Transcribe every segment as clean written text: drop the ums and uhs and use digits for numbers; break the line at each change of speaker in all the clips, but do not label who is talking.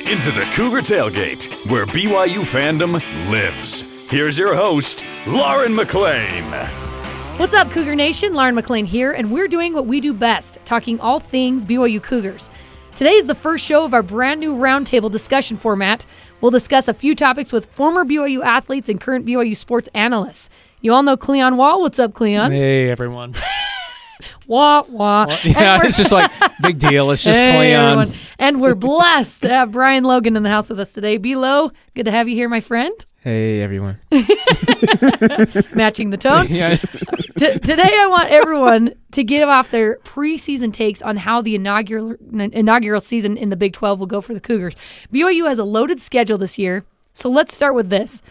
into the Cougar Tailgate, where BYU fandom lives. Here's your host, Lauren McLean.
What's up, Cougar Nation? Lauren McLean here, and we're doing what we do best, talking all things BYU Cougars. Today is the first show of our brand new roundtable discussion format. We'll discuss a few topics with former BYU athletes and current BYU sports analysts. You all know Cleon Wall. What's up, Cleon?
Hey, everyone.
Wah, wah.
Yeah, it's just like, big deal. It's just Cleon.
Everyone. And we're blessed to have Brian Logan in the house with us today. B-Lo, good to have you here, my friend.
Hey, everyone.
Matching the tone.
Yeah.
Today, I want everyone to give off their preseason takes on how the inaugural season in the Big 12 will go for the Cougars. BYU has a loaded schedule this year, so let's start with this.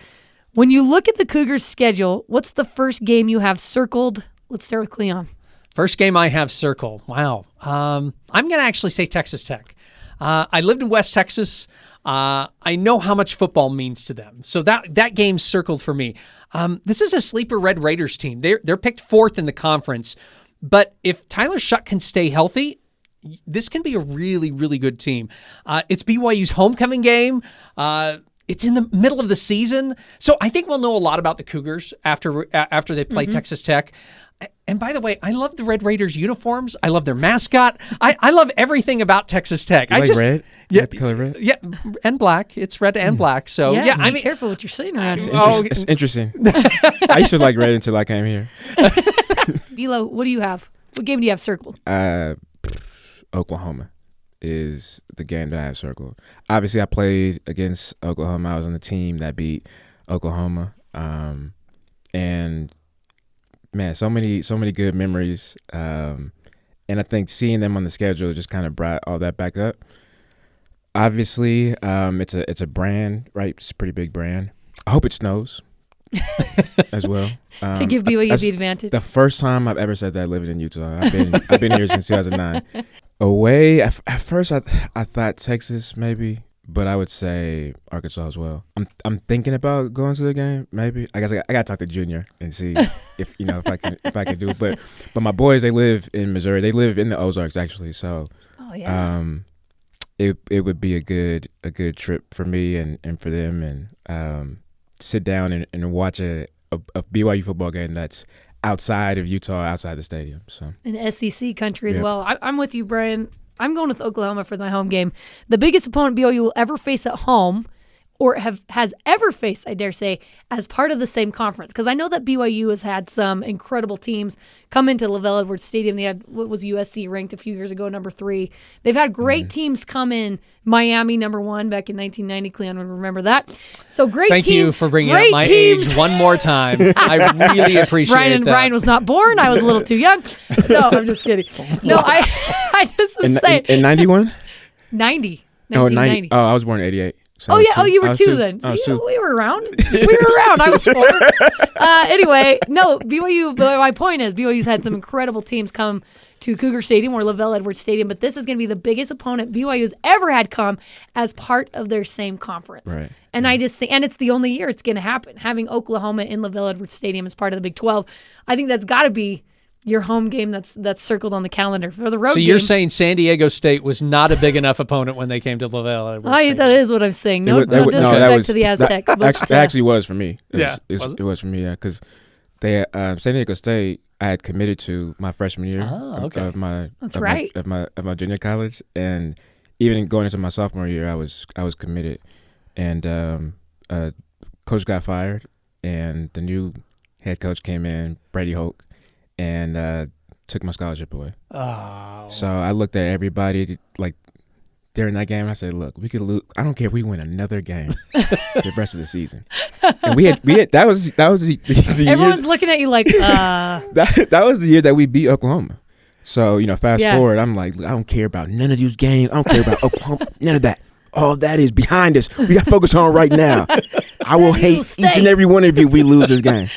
When you look at the Cougars' schedule, what's the first game you have circled? Let's start with Cleon.
First game I have circled. Wow. I'm going to actually say Texas Tech. I lived in West Texas. I know how much football means to them. So that game's circled for me. This is a sleeper Red Raiders team. They're picked fourth in the conference. But if Tyler Shuck can stay healthy, this can be a really, really good team. It's BYU's homecoming game. It's in the middle of the season. So I think we'll know a lot about the Cougars after they play Texas Tech. And by the way, I love the Red Raiders uniforms. I love their mascot. I love everything about Texas Tech.
You like red? You like the color red?
Yeah, and black. It's red and black. So yeah,
I mean, careful what you're saying around here.
It's interesting. I used to like red until I came here.
Bilo, what do you have? What game do you have circled?
Oklahoma is the game that I have circled. Obviously, I played against Oklahoma. I was on the team that beat Oklahoma, and man, so many good memories. And I think seeing them on the schedule just kind of brought all that back up. Obviously, it's a brand, right? It's a pretty big brand. I hope it snows as well.
To give BYU the advantage.
The first time I've ever said that living in Utah. I've been here since 2009. Away, at first I thought Texas maybe, but I would say Arkansas as well. I'm thinking about going to the game. Maybe I guess I gotta talk to Junior and see if if I can do it. But my boys, they live in Missouri. They live in the Ozarks actually. So it would be a good trip for me and for them, and sit down and watch a BYU football game that's outside of Utah, outside the stadium. So
in SEC country as well. I'm with you, Brian. I'm going with Oklahoma for my home game. The biggest opponent BYU will ever face at home, or has ever faced, I dare say, as part of the same conference. Because I know that BYU has had some incredible teams come into LaVell Edwards Stadium. They had, what was USC ranked a few years ago, number 3. They've had great teams come in. Miami, number 1, back in 1990. Cleon would remember that. So great teams.
Thank you for bringing up my age one more time. I really appreciate that.
Brian was not born. I was a little too young. No, I'm just kidding. No, I just was saying.
In 91?
90.
Oh, 90. Oh, I was born in 88. So
you were 2 then. See, we were around. I was 4. Anyway, no, BYU, my point is BYU's had some incredible teams come to Cougar Stadium or LaVell Edwards Stadium, but this is going to be the biggest opponent BYU's ever had come as part of their same conference.
Right.
And I just think, and it's the only year it's going to happen, having Oklahoma in LaVell Edwards Stadium as part of the Big 12. I think that's got to be your home game that's circled on the calendar for the road game.
So you're saying San Diego State was not a big enough opponent when they came to LaVell Edwards?
That is what I'm saying. No disrespect to the Aztecs.
It actually was for me.
It
was for me, yeah, because they San Diego State I had committed to my freshman year of my junior college, and even going into my sophomore year, I was committed, and coach got fired, and the new head coach came in, Brady Hoke, and took my scholarship away.
Oh.
So I looked at everybody like during that game, and I said, "Look, we could lose. I don't care if we win another game the rest of the season." And we had that was the
everyone's
year,
looking at you like
that was the year that we beat Oklahoma. So fast forward, I'm like, I don't care about none of these games. I don't care about Oklahoma, none of that. All that is behind us. We got to focus on right now. I will hate each and every one of you if we lose this game.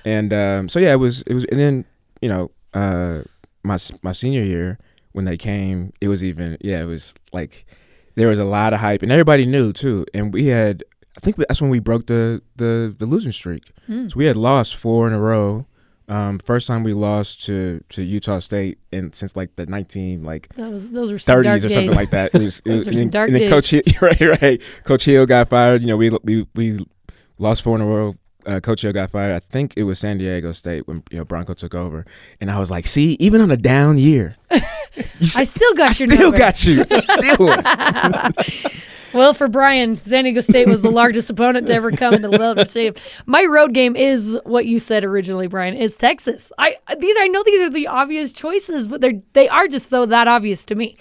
And it was, and then my senior year when they came, it was like there was a lot of hype, and everybody knew too. And we had, I think that's when we broke the losing streak. So we had lost 4 in a row First time we lost to Utah State since like the
those were some
30s
dark
or
days.
something like that. It was
some dark
and then
days.
Coach Hill, right. Coach Hill got fired. You know, we lost 4 in a row. Coach Hill got fired. I think it was San Diego State when Bronco took over, and I was like, see, even on a down year,
I still got your
still
number.
got you. Still.
Well, for Brian, San Diego State was the largest opponent to ever come into Levelland Stadium. My road game is what you said originally, Brian, is Texas. I know these are the obvious choices, but they are just so that obvious to me.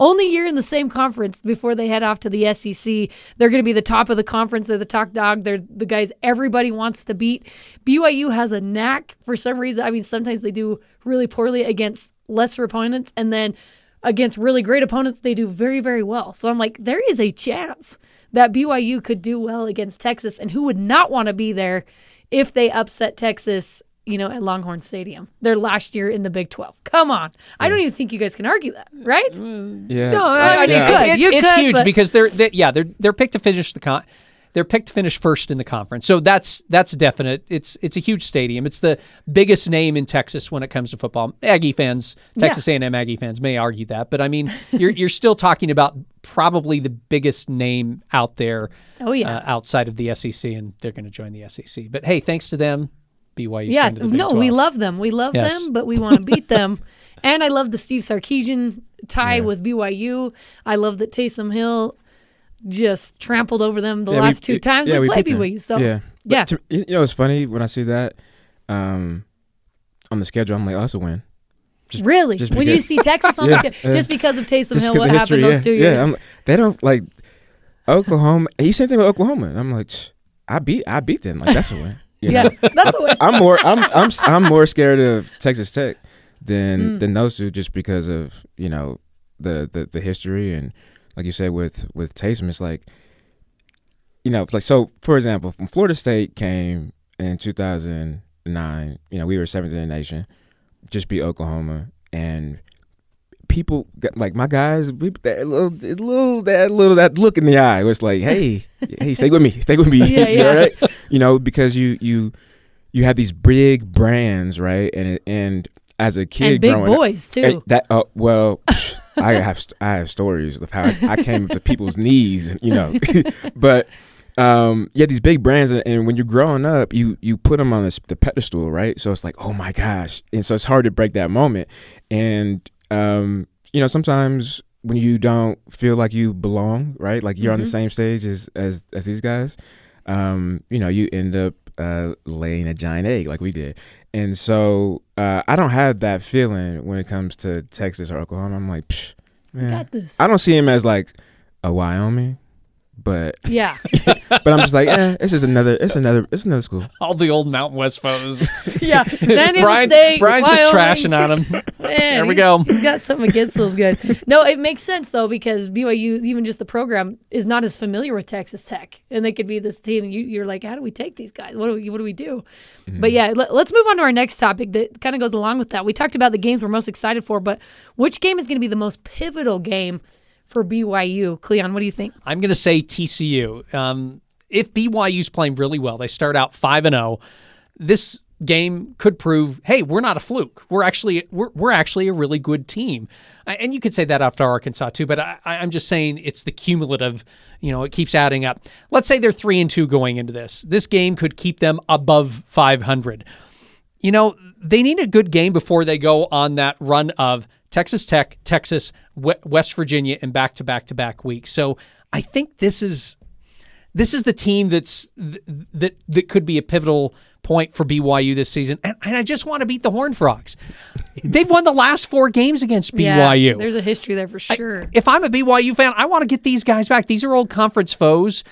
Only year in the same conference before they head off to the SEC. They're going to be the top of the conference. They're the top dog. They're the guys everybody wants to beat. BYU has a knack for some reason. I mean, sometimes they do really poorly against lesser opponents, and then against really great opponents, they do very, very well. So I'm like, there is a chance that BYU could do well against Texas, and who would not want to be there if they upset Texas, at Longhorn Stadium. Their last year in the Big 12. Come on. I don't even think you guys can argue that, right?
Yeah.
No, I mean, you could.
It's huge
but
because they're picked to finish they're picked to finish first in the conference. So that's definite. It's a huge stadium. It's the biggest name in Texas when it comes to football. Aggie fans, Texas A&M Aggie fans may argue that, but I mean, you're still talking about probably the biggest name out there outside of the SEC, and they're going to join the SEC. But hey, thanks to them, BYU's going to the Big 12.
we love them. We love them, but we want to beat them. And I love the Steve Sarkisian tie with BYU. I love that Taysom Hill just trampled over them the last 2 times we played BYU. So yeah.
It's funny when I see that on the schedule. I'm like, oh, that's a win.
Really? When you see Texas on the schedule, just because of Taysom Hill, what happened those 2 years?
Yeah, they don't like Oklahoma. Same thing with Oklahoma. I'm like, I beat them. Like, that's a win.
That's a win.
I'm more scared of Texas Tech than those two, just because of the history, and like you said with Taysom, it's like so for example, when Florida State came in 2009, we were 7th in the nation, just beat Oklahoma, and people like my guys, that look in the eye was like, hey, stay with me,
yeah.
right? Because you have these big brands, right? And as a kid,
and big
growing
boys
up,
too.
I have stories of how I came up to people's knees, but these big brands, and when you're growing up, you put them on the pedestal, right? So it's like, oh my gosh, and so it's hard to break that moment, and sometimes when you don't feel like you belong, right? Like you're on the same stage as these guys, you end up laying a giant egg like we did. And so I don't have that feeling when it comes to Texas or Oklahoma. I'm like, man,
got this.
I don't see him as like a Wyoming. But
but
I'm just like, it's another school.
All the old Mountain West foes.
San Diego State,
Brian's just trashing on them.
Man,
there we go.
He's got something against those guys. No, it makes sense though, because BYU, even just the program, is not as familiar with Texas Tech, and they could be this team. And you're like, how do we take these guys? What do we do? Mm-hmm. But let's move on to our next topic that kind of goes along with that. We talked about the games we're most excited for, but which game is going to be the most pivotal game for BYU? Cleon, what do you think? I'm
going to say TCU. If BYU's playing really well, they start out 5-0. This game could prove, hey, we're not a fluke. We're actually a really good team. And you could say that after Arkansas too, but I'm just saying it's the cumulative. It keeps adding up. Let's say they're 3-2 going into this. This game could keep them above 500. They need a good game before they go on that run of Texas Tech, Texas, West Virginia, and back-to-back weeks. So I think this is the team that could be a pivotal point for BYU this season. And I just want to beat the Horned Frogs. They've won the last 4 games against BYU.
Yeah, there's a history there for sure.
If I'm a BYU fan, I want to get these guys back. These are old conference foes.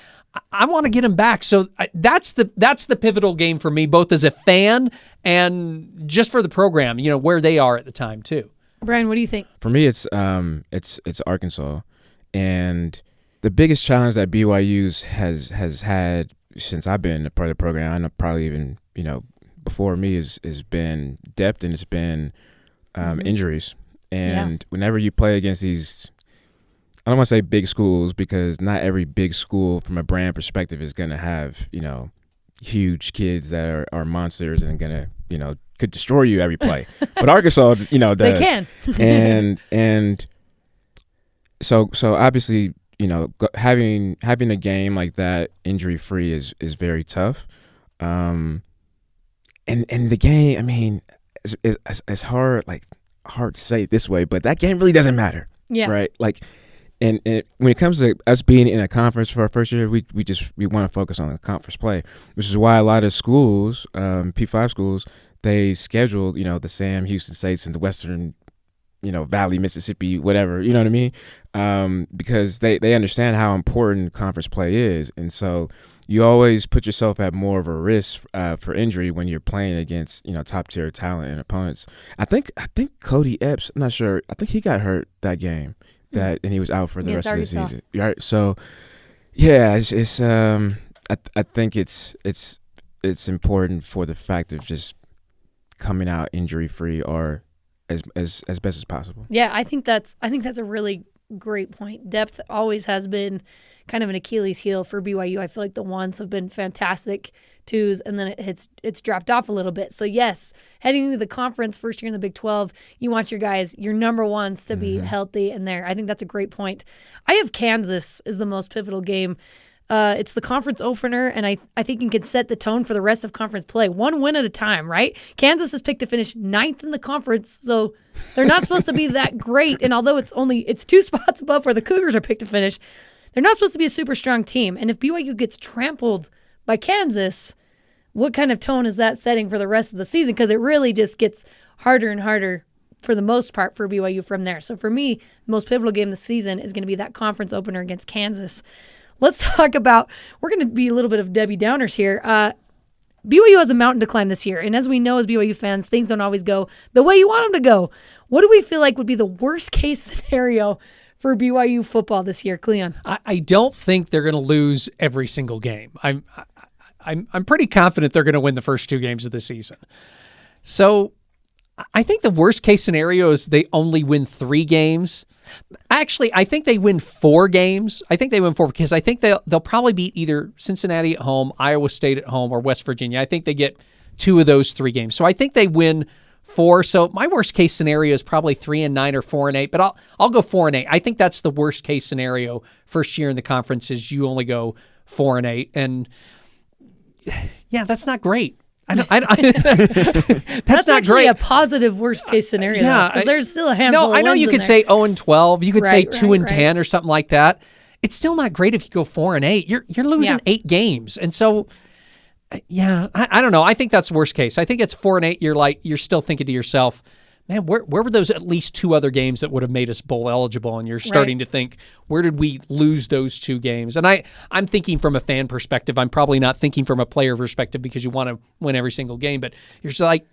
I want to get them back. So that's the pivotal game for me, both as a fan and just for the program, where they are at the time too.
Brian, what do you think?
For me, it's Arkansas, and the biggest challenge that BYU has had since I've been a part of the program, I know probably even before me, has been depth, and it's been injuries. And whenever you play against these, I don't want to say big schools, because not every big school from a brand perspective is going to have huge kids that are monsters and going to could destroy you every play. But Arkansas, does.
They can.
and so obviously, having a game like that injury free is very tough. And the game, I mean, it's hard to say it this way, but that game really doesn't matter.
Yeah.
Right. Like, and when it comes to us being in a conference for our first year, we want to focus on the conference play, which is why a lot of schools, P5 schools, they scheduled, the Sam Houston States and the Western, Valley, Mississippi, whatever, you know what I mean? Because they understand how important conference play is. And so you always put yourself at more of a risk for injury when you're playing against, top tier talent and opponents. I think Cody Epps, I'm not sure, I think he got hurt that game and he was out for the rest of the season. Right. So yeah, it's I think it's important for the fact of just coming out injury free or as best as possible.
Yeah, I think that's a really great point. Depth always has been kind of an Achilles heel for BYU. I feel like the ones have been fantastic, twos, and then it's dropped off a little bit. So yes, heading into the conference first year in the Big 12, you want your guys, your number ones, to be healthy and there. I think that's a great point. I have Kansas is the most pivotal game. It's the conference opener, and I think it can set the tone for the rest of conference play. One win at a time, right? Kansas is picked to finish 9th in the conference, so they're not supposed to be that great. And although it's 2 spots above where the Cougars are picked to finish, they're not supposed to be a super strong team. And if BYU gets trampled by Kansas, what kind of tone is that setting for the rest of the season? Because it really just gets harder and harder for the most part for BYU from there. So for me, the most pivotal game this season is going to be that conference opener against Kansas. Let's talk about, we're going to be a little bit of Debbie Downers here. BYU has a mountain to climb this year. And as we know as BYU fans, things don't always go the way you want them to go. What do we feel like would be the worst case scenario for BYU football this year, Cleon?
I don't think they're going to lose every single game. I'm pretty confident they're going to win the first 2 games of the season. So I think the worst case scenario is they only win 3 games. Actually, I think they win 4 games. I think they win 4 because I think they'll probably beat either Cincinnati at home, Iowa State at home, or West Virginia. I think they get 2 of those 3 games. So I think they win 4. So my worst case scenario is probably 3-9 or 4-8, but I'll go 4-8. I think that's the worst case scenario first year in the conference is you only go 4-8, and yeah, that's not great. That's not
actually
great.
A positive worst case scenario. Yeah, because there's still a handful.
No, I know you could say 0-12. You could say 2-10 or something like that. It's still not great if you go 4-8. You're losing 8 games, and so yeah, I don't know. I think that's the worst case. I think it's 4-8. You're still thinking to yourself, man, where were those at least 2 other games that would have made us bowl eligible? And you're starting to think, where did we lose those 2 games? And I'm thinking from a fan perspective. I'm probably not thinking from a player perspective because you want to win every single game. But you're just like,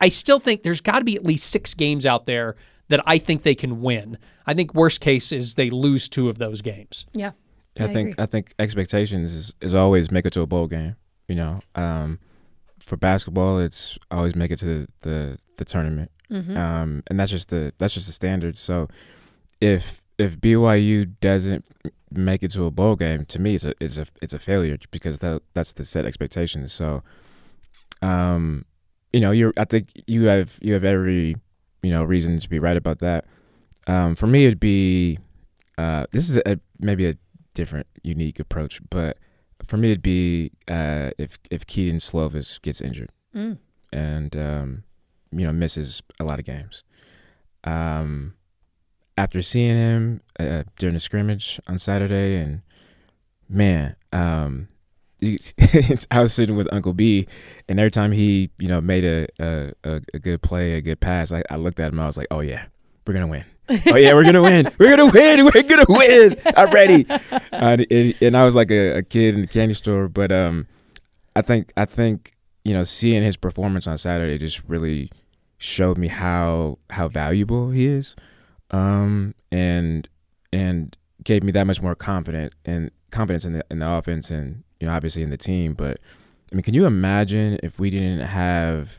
I still think there's got to be at least 6 games out there that I think they can win. I think worst case is they lose 2 of those games.
Yeah.
I think expectations is always make it to a bowl game. For basketball, it's always make it to the tournament, and that's just the standard. So if BYU doesn't make it to a bowl game, to me it's a failure because that's the set expectations. So I think you have every reason to be right about that. For me, it'd be this is maybe a different, unique approach, but for me, it'd be if Keaton Slovis gets injured and misses a lot of games. After seeing him during the scrimmage on Saturday, and man, I was sitting with Uncle B, and every time he made a good play, a good pass, I looked at him. I was like, oh yeah, we're gonna win. Oh yeah, we're gonna win. We're gonna win. We're gonna win. I'm ready. And I was like a kid in the candy store, but I think seeing his performance on Saturday just really showed me how valuable he is, and gave me that much more confidence in the offense and obviously in the team. But I mean, can you imagine if we didn't have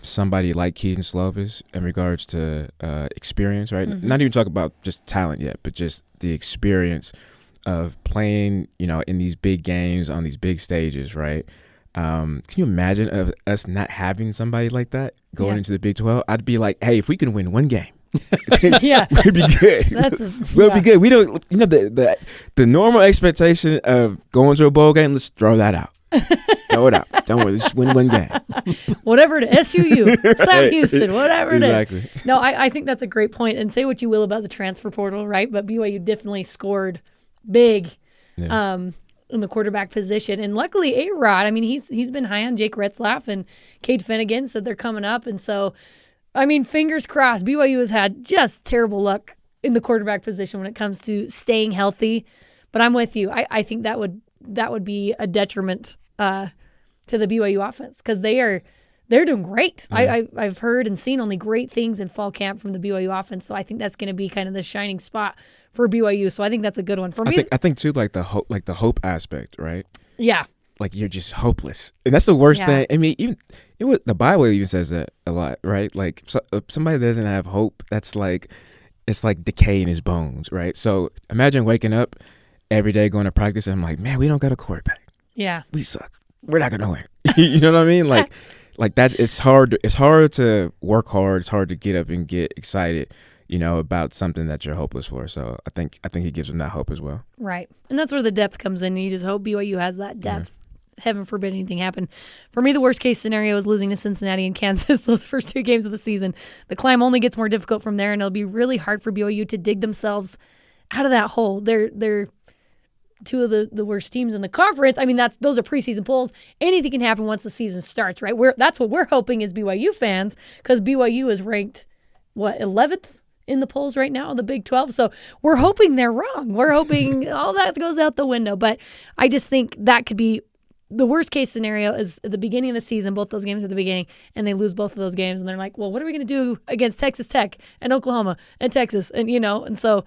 somebody like Keaton Slovis in regards to experience, right? Not even talk about just talent yet, but just the experience of playing, in these big games on these big stages, right? Can you imagine of us not having somebody like that going into the Big 12? I'd be like, hey, if we can win one game,
yeah,
we'd be good. We'll be good. We don't, the normal expectation of going to a bowl game. Let's throw that out. Throw it out. Don't worry. Just win one game.
Whatever it is, SUU, Sam Houston, whatever it
Exactly.
is. No, I think that's a great point. And say what you will about the transfer portal, right? But BYU definitely scored big. Yeah. In the quarterback position. And luckily, A-Rod, I mean, he's been high on Jake Retzlaff, and Cade Finnegan said they're coming up. And so, I mean, fingers crossed, BYU has had just terrible luck in the quarterback position when it comes to staying healthy. But I'm with you. I think that would be a detriment to the BYU offense because they're doing great. Yeah. I've heard and seen only great things in fall camp from the BYU offense. So I think that's going to be kind of the shining spot for BYU. So I think that's a good one for me.
I think too, like the hope aspect, right?
Yeah.
Like you're just hopeless, and that's the worst thing. I mean, even the Bible even says that a lot, right? Like if somebody doesn't have hope, that's like it's like decay in his bones, right? So imagine waking up every day going to practice, and I'm like, man, we don't got a quarterback.
Yeah,
we suck. We're not gonna win. You know what I mean? Like that's it's hard. It's hard to work hard. It's hard to get up and get excited, about something that you're hopeless for. So I think he gives them that hope as well.
Right. And that's where the depth comes in. You just hope BYU has that depth. Yeah. Heaven forbid anything happen. For me, the worst case scenario is losing to Cincinnati and Kansas those first 2 games of the season. The climb only gets more difficult from there, and it'll be really hard for BYU to dig themselves out of that hole. They're 2 of the worst teams in the conference. I mean, those are preseason polls. Anything can happen once the season starts, right? That's what we're hoping as BYU fans, because BYU is ranked, 11th in the polls right now, the Big 12. So we're hoping they're wrong. We're hoping all that goes out the window. But I just think that could be the worst case scenario is at the beginning of the season, both those games at the beginning, and they lose both of those games. And they're like, well, what are we going to do against Texas Tech and Oklahoma and Texas? And, and so,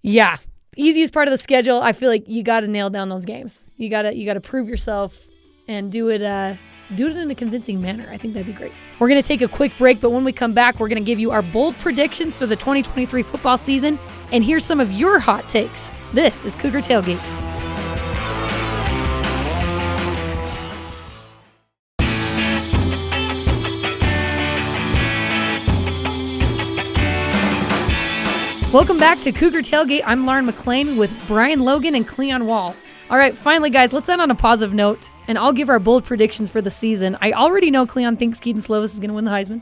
yeah, easiest part of the schedule. I feel like you got to nail down those games. You got to prove yourself and do it in a convincing manner. I think that'd be great. We're going to take a quick break, but when we come back, we're going to give you our bold predictions for the 2023 football season and hear some of your hot takes. This is Cougar Tailgate. Welcome back to Cougar Tailgate. I'm Lauren McLean with Brian Logan and Cleon Wall. All right, finally, guys, let's end on a positive note, and I'll give our bold predictions for the season. I already know Cleon thinks Keaton Slovis is going to win the Heisman,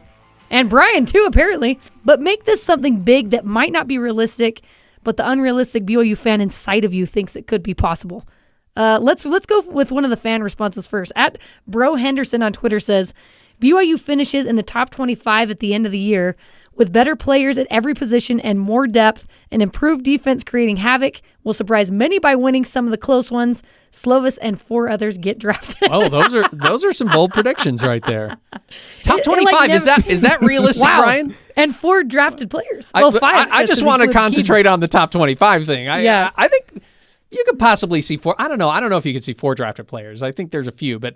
and Brian, too, apparently. But make this something big that might not be realistic, but the unrealistic BYU fan inside of you thinks it could be possible. Let's go with one of the fan responses first. At Bro Henderson on Twitter says, BYU finishes in the top 25 at the end of the year, with better players at every position and more depth, and improved defense creating havoc, will surprise many by winning some of the close ones. Slovis and 4 others get drafted.
Oh, those are some bold predictions right there. Top 25, is that realistic,
wow.
Brian?
And 4 drafted players.
5. I just want to concentrate on the top 25 thing. I think you could possibly see 4. I don't know if you could see 4 drafted players. I think there's a few, but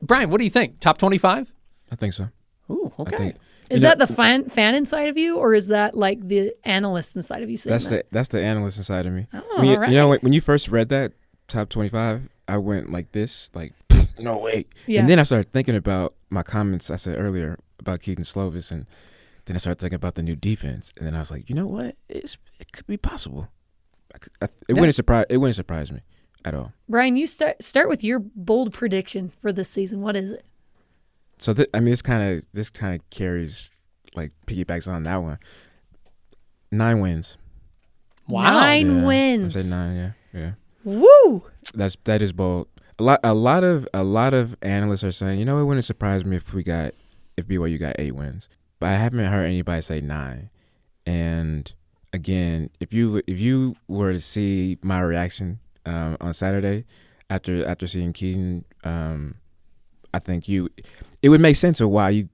Brian, what do you think? Top 25?
I think so.
Ooh, okay.
Is that the fan inside of you, or is that like the analyst inside of you saying
that's the analyst inside of me.
Oh, all right.
When you first read that top 25, I went like this, like no way.
Yeah.
And then I started thinking about my comments I said earlier about Keaton Slovis, and then I started thinking about the new defense, and then I was like, you know what, it could be possible. It wouldn't surprise me at all.
Brian, you start with your bold prediction for this season. What is it?
So this kind of carries, like, piggybacks on that one. 9 wins.
Wow. 9 wins.
I said 9. Yeah.
Woo.
That is bold. A lot of analysts are saying, it wouldn't surprise me if BYU got 8 wins, but I haven't heard anybody say 9. And again, if you were to see my reaction on Saturday after seeing Keaton, I think it would make sense of why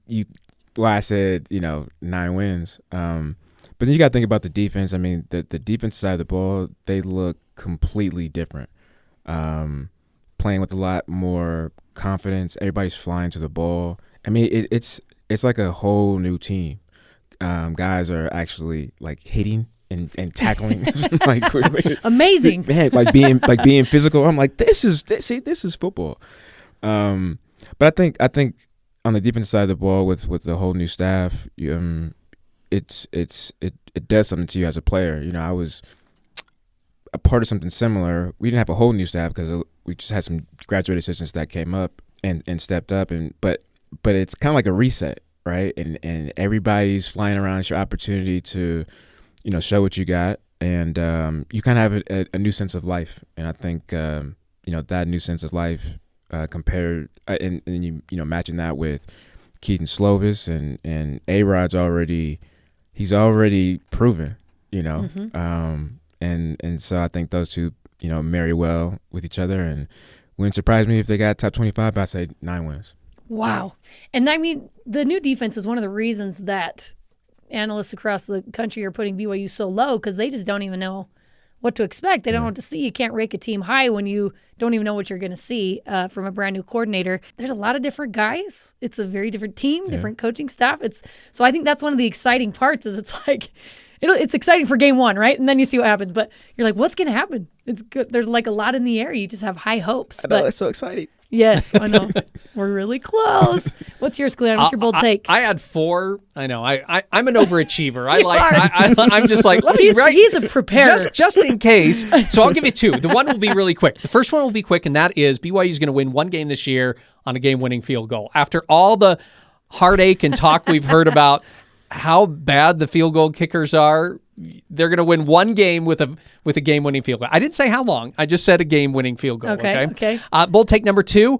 I said 9 wins. But then you got to think about the defense. I mean, the defense side of the ball, they look completely different. Playing with a lot more confidence. Everybody's flying to the ball. I mean, it's like a whole new team. Guys are actually like hitting and tackling, like
amazing.
Man, like being physical. I'm like, this is football. But I think on the defensive side of the ball with the whole new staff, it does something to you as a player. You know, I was a part of something similar. We didn't have a whole new staff because we just had some graduate assistants that came up and stepped up, but it's kind of like a reset, right? And everybody's flying around. It's your opportunity to, you know, show what you got, and you kind of have a new sense of life. And I think you know, that new sense of life compared and you know, matching that with Keaton Slovis and A-Rod's he's already proven, you know. And so I think those two, you know, marry well with each other, and wouldn't surprise me if they got top 25, but I'd say 9 wins.
Wow. And I mean, the new defense is one of the reasons that analysts across the country are putting BYU so low, because they just don't even know what to expect. They don't know what to see. You can't rank a team high when you don't even know what you're going to see from a brand new coordinator. There's a lot of different guys. It's a very different team, different coaching staff. So I think that's one of the exciting parts is it's like, it's exciting for game one, right? And then you see what happens. But you're like, what's going to happen? It's good. There's like a lot in the air. You just have high hopes.
I know, that's so exciting.
Yes, I know. We're really close. What's yours, Cleon? What's your bold take?
I had 4. I know. I'm an overachiever. I'm just like, let me write.
He's a preparer.
Just in case. So I'll give you 2. The one will be really quick. The first one will be quick, and that is BYU is going to win one game this year on a game-winning field goal. After all the heartache and talk we've heard about how bad the field goal kickers are, they're going to win one game with a game-winning field goal. I didn't say how long. I just said a game-winning field goal. Okay. Bold take number 2.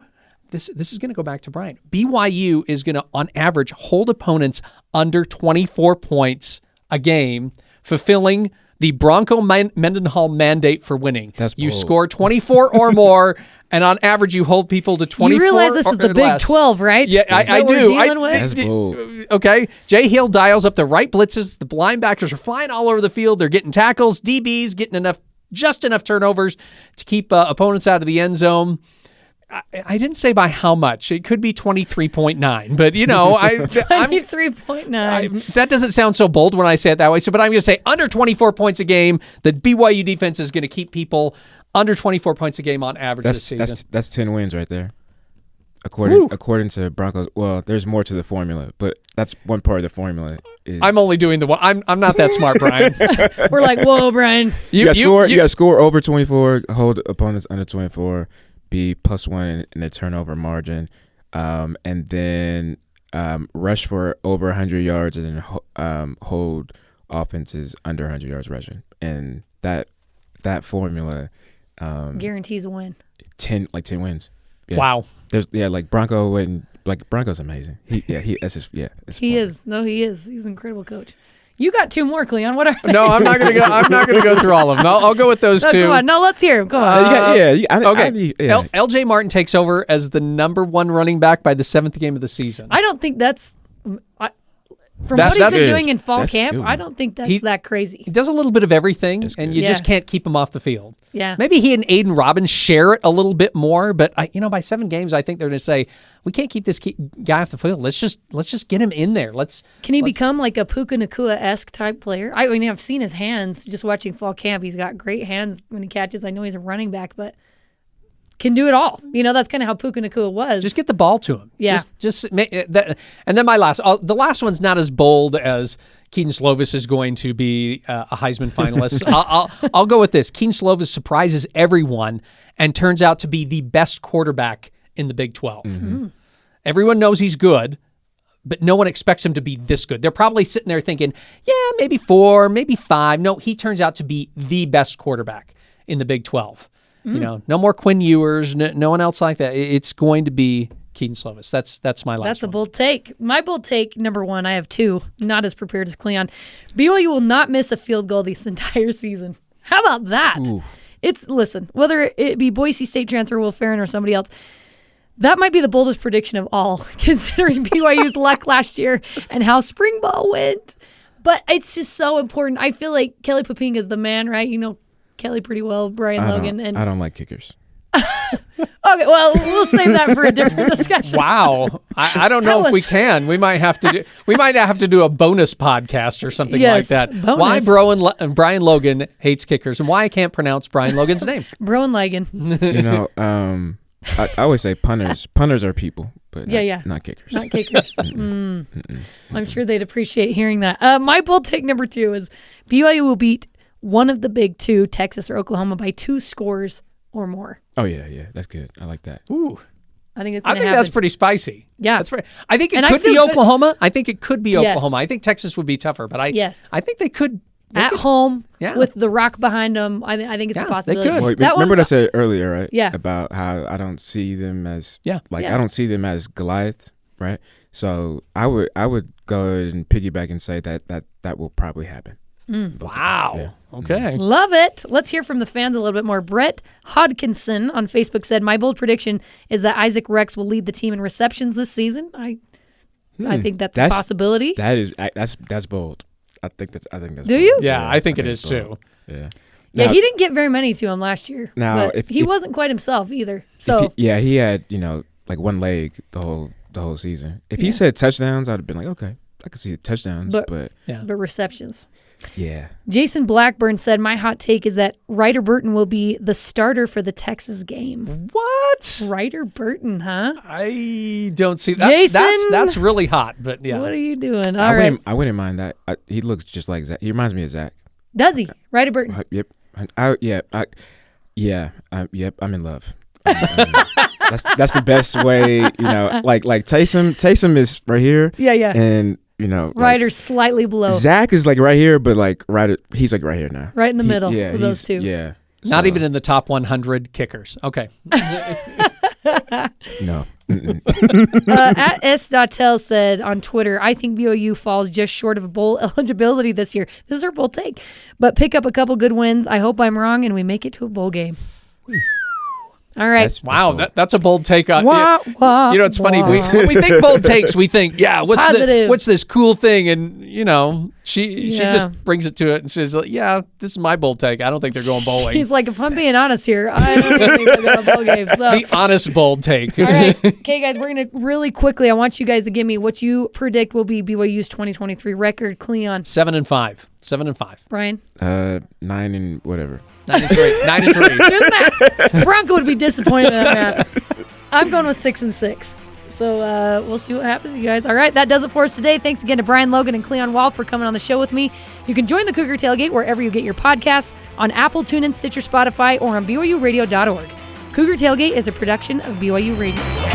This is going to go back to Brian. BYU is going to, on average, hold opponents under 24 points a game, fulfilling the Bronco Mendenhall mandate for winning.
That's bold.
You score 24 or more, and on average, you hold people to 24 or less.
You realize this is the Big 12, right?
Yeah, I do.
That's bold.
Okay. Jay Hill dials up the right blitzes. The linebackers are flying all over the field. They're getting tackles. DBs getting just enough turnovers to keep opponents out of the end zone. I didn't say by how much. It could be 23.9, but you know,
23.9.
That doesn't sound so bold when I say it that way. But I'm going to say under 24 points a game. The BYU defense is going to keep people under 24 points a game on average this season.
That's 10 wins right there. According to Broncos, well, there's more to the formula, but that's one part of the formula.
I'm only doing the one. I'm not that smart, Brian.
We're like, whoa, Brian.
You got to score over 24, hold opponents under 24, be +1 in the turnover margin, and then rush for over 100 yards, and then hold offenses under 100 yards rushing. And that formula
guarantees a win.
10 wins. Yeah.
Wow.
Like Bronco's amazing. He is.
No, he is. He's an incredible coach. You got 2 more, Cleon. What are they?
No, I'm not going to go. I'm not going to go through all of them. I'll go with those 2.
Come on. No, let's hear him. Come on.
Okay. LJ Martin takes over as the number 1 running back by the 7th game of the season.
I don't think that's. From what he's been doing in fall camp, I don't think that's that crazy.
He does a little bit of everything, and you just can't keep him off the field.
Yeah.
Maybe he and Aiden Robbins share it a little bit more, but by 7 games, I think they're going to say, we can't keep this guy off the field. Let's just get him in there.
Can he become like a Puka Nacua-esque type player? I mean, I've seen his hands just watching fall camp. He's got great hands when he catches. I know he's a running back, but can do it all. That's kind of how Puka Nacua was.
Just get the ball to him.
Yeah.
Just make that. And then the last one's not as bold as Keaton Slovis is going to be a Heisman finalist. I'll go with this. Keaton Slovis surprises everyone and turns out to be the best quarterback in the Big 12.
Mm-hmm.
Everyone knows he's good, but no one expects him to be this good. They're probably sitting there thinking, yeah, maybe 4, maybe 5. No, he turns out to be the best quarterback in the Big 12. No more Quinn Ewers, no one else like that. It's going to be Keaton Slovis. That's my last one.
That's a bold take. My bold take, number 1, I have 2, not as prepared as Cleon. BYU will not miss a field goal this entire season. How about that?
Ooh.
Listen, whether it be Boise State transfer Will Ferrin or somebody else, that might be the boldest prediction of all, considering BYU's luck last year and how spring ball went. But it's just so important. I feel like Kelly Papinga is the man, right? You know Kelly pretty well, Brian Logan.
I don't like kickers.
Okay, well, we'll save that for a different discussion.
Wow, I don't know if we can. We might have to do a bonus podcast or something like that.
Bonus.
Why Brian Logan hates kickers and why I can't pronounce Brian Logan's name.
Brian Logan.
I always say punters. Punters are people, but not kickers.
Not kickers. I'm sure they'd appreciate hearing that. My bold take number 2 is BYU will beat one of the big two, Texas or Oklahoma, by 2 scores or more.
Oh, yeah. That's good. I like that.
Ooh.
I think it's going to happen.
I think that's pretty spicy.
Yeah.
That's right. I think it could be Oklahoma. I think it could be
Yes.
Oklahoma. I think Texas would be tougher, but I think they could.
At home with the rock behind them, I think it's a possibility.
They could.
Well, remember what I said earlier, right?
Yeah.
About how I don't see them as I don't see them as Goliath, right? So I would go ahead and piggyback and say that will probably happen.
Wow.
Yeah.
Okay.
Love it. Let's hear from the fans a little bit more. Brett Hodkinson on Facebook said, "My bold prediction is that Isaac Rex will lead the team in receptions this season." I think that's a possibility.
That's bold. I think that's.
Do
bold.
you?
Yeah, I think it is too.
Yeah.
Yeah, he didn't get very many to him last year.
Now,
but he wasn't quite himself either. So
he had like one leg the whole season. If he said touchdowns, I'd have been like, okay, I could see the touchdowns, but
receptions.
Yeah.
Jason Blackburn said, "My hot take is that Ryder Burton will be the starter for the Texas game."
What?
Ryder Burton, huh?
I don't see that.
Jason,
that's really hot, but yeah.
What are you doing?
I wouldn't mind that. He looks just like Zach. He reminds me of Zach.
Does he? Ryder Burton.
Yep. I'm in love. That's the best way, like Taysom is right here.
Yeah.
And
Ryder's slightly below.
Zach is like right here, but like Ryder, he's like right here now.
Right in the middle for those two.
Yeah.
Not even in the top 100 kickers. Okay.
No.
At S.Tel said on Twitter, "I think BYU falls just short of bowl eligibility this year." This is our bold take. "But pick up a couple good wins. I hope I'm wrong and we make it to a bowl game." All right.
That's a bold take on it's funny. When we think bold takes, we think, what's this cool thing? And she just brings it to it and says, this is my bold take. I don't think they're going bowling.
He's like, if I'm being honest here, I don't think they're going to bowl game. So
the honest bold take.
All right. Okay, guys, we're going to really quickly, I want you guys to give me what you predict will be BYU's 2023 record. Cleon.
7-5. 7-5.
Brian.
9 and whatever.
9-3. 9-3.
Bronco would be disappointed in that math. I'm going with 6-6. So we'll see what happens, you guys. All right, that does it for us today. Thanks again to Brian Logan and Cleon Wall for coming on the show with me. You can join the Cougar Tailgate wherever you get your podcasts, on Apple, TuneIn, Stitcher, Spotify, or on BYURadio.org. Cougar Tailgate is a production of BYU Radio.